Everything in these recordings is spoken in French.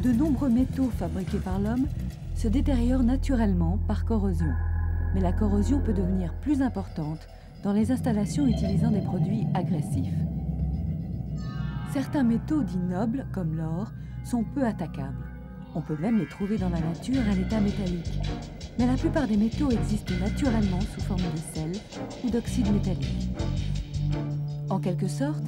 De nombreux métaux fabriqués par l'homme se détériorent naturellement par corrosion. Mais la corrosion peut devenir plus importante dans les installations utilisant des produits agressifs. Certains métaux dits nobles, comme l'or, sont peu attaquables. On peut même les trouver dans la nature à l'état métallique. Mais la plupart des métaux existent naturellement sous forme de sel ou d'oxyde métallique. En quelque sorte,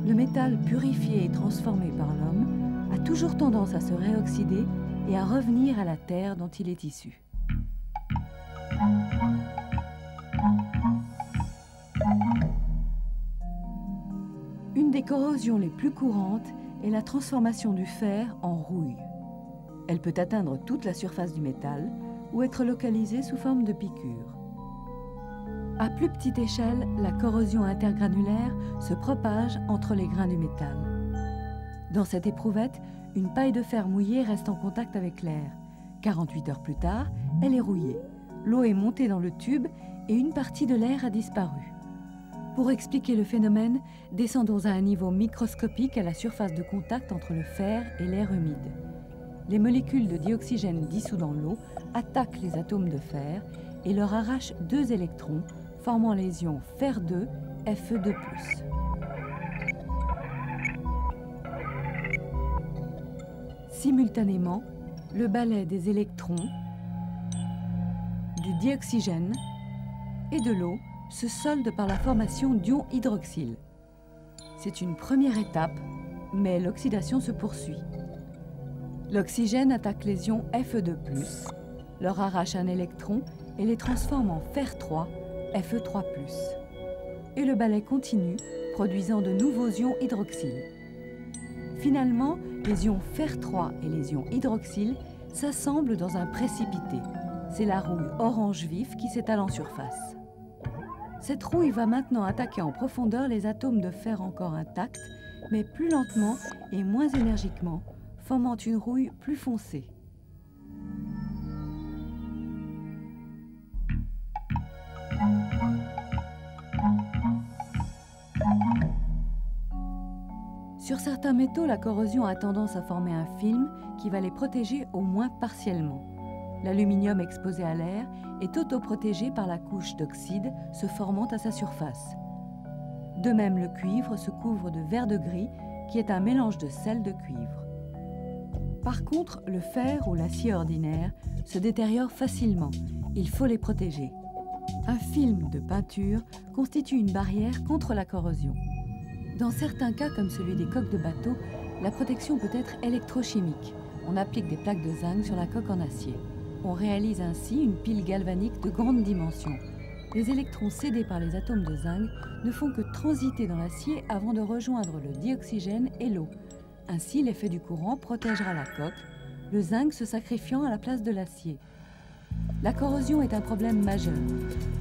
le métal purifié et transformé par l'homme a toujours tendance à se réoxyder et à revenir à la terre dont il est issu. Une des corrosions les plus courantes est la transformation du fer en rouille. Elle peut atteindre toute la surface du métal ou être localisée sous forme de piqûres. À plus petite échelle, la corrosion intergranulaire se propage entre les grains du métal. Dans cette éprouvette, une paille de fer mouillée reste en contact avec l'air. 48 heures plus tard, elle est rouillée. L'eau est montée dans le tube et une partie de l'air a disparu. Pour expliquer le phénomène, descendons à un niveau microscopique à la surface de contact entre le fer et l'air humide. Les molécules de dioxygène dissous dans l'eau attaquent les atomes de fer et leur arrachent 2 électrons, formant les ions Fer2, Fe2+. Simultanément, le balai des électrons, du dioxygène et de l'eau se solde par la formation d'ions hydroxyle. C'est une première étape, mais l'oxydation se poursuit. L'oxygène attaque les ions Fe2+, leur arrache un électron et les transforme en Fer3, Fe3+. Et le balai continue, produisant de nouveaux ions hydroxyle. Finalement, les ions Fer3 et les ions hydroxyle s'assemblent dans un précipité. C'est la rouille orange vif qui s'étale en surface. Cette rouille va maintenant attaquer en profondeur les atomes de fer encore intacts, mais plus lentement et moins énergiquement, formant une rouille plus foncée. Sur certains métaux, la corrosion a tendance à former un film qui va les protéger au moins partiellement. L'aluminium exposé à l'air est autoprotégé par la couche d'oxyde se formant à sa surface. De même, le cuivre se couvre de verre de gris qui est un mélange de sel de cuivre. Par contre, le fer ou l'acier ordinaire se détériore facilement. Il faut les protéger. Un film de peinture constitue une barrière contre la corrosion. Dans certains cas, comme celui des coques de bateau, la protection peut être électrochimique. On applique des plaques de zinc sur la coque en acier. On réalise ainsi une pile galvanique de grande dimension. Les électrons cédés par les atomes de zinc ne font que transiter dans l'acier avant de rejoindre le dioxygène et l'eau. Ainsi, l'effet du courant protégera la coque, le zinc se sacrifiant à la place de l'acier. La corrosion est un problème majeur.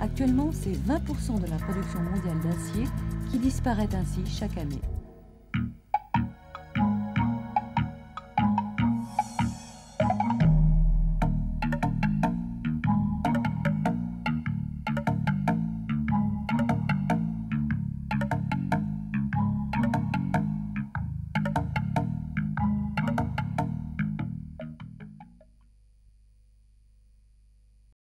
Actuellement, c'est 20% de la production mondiale d'acier qui disparaît ainsi chaque année.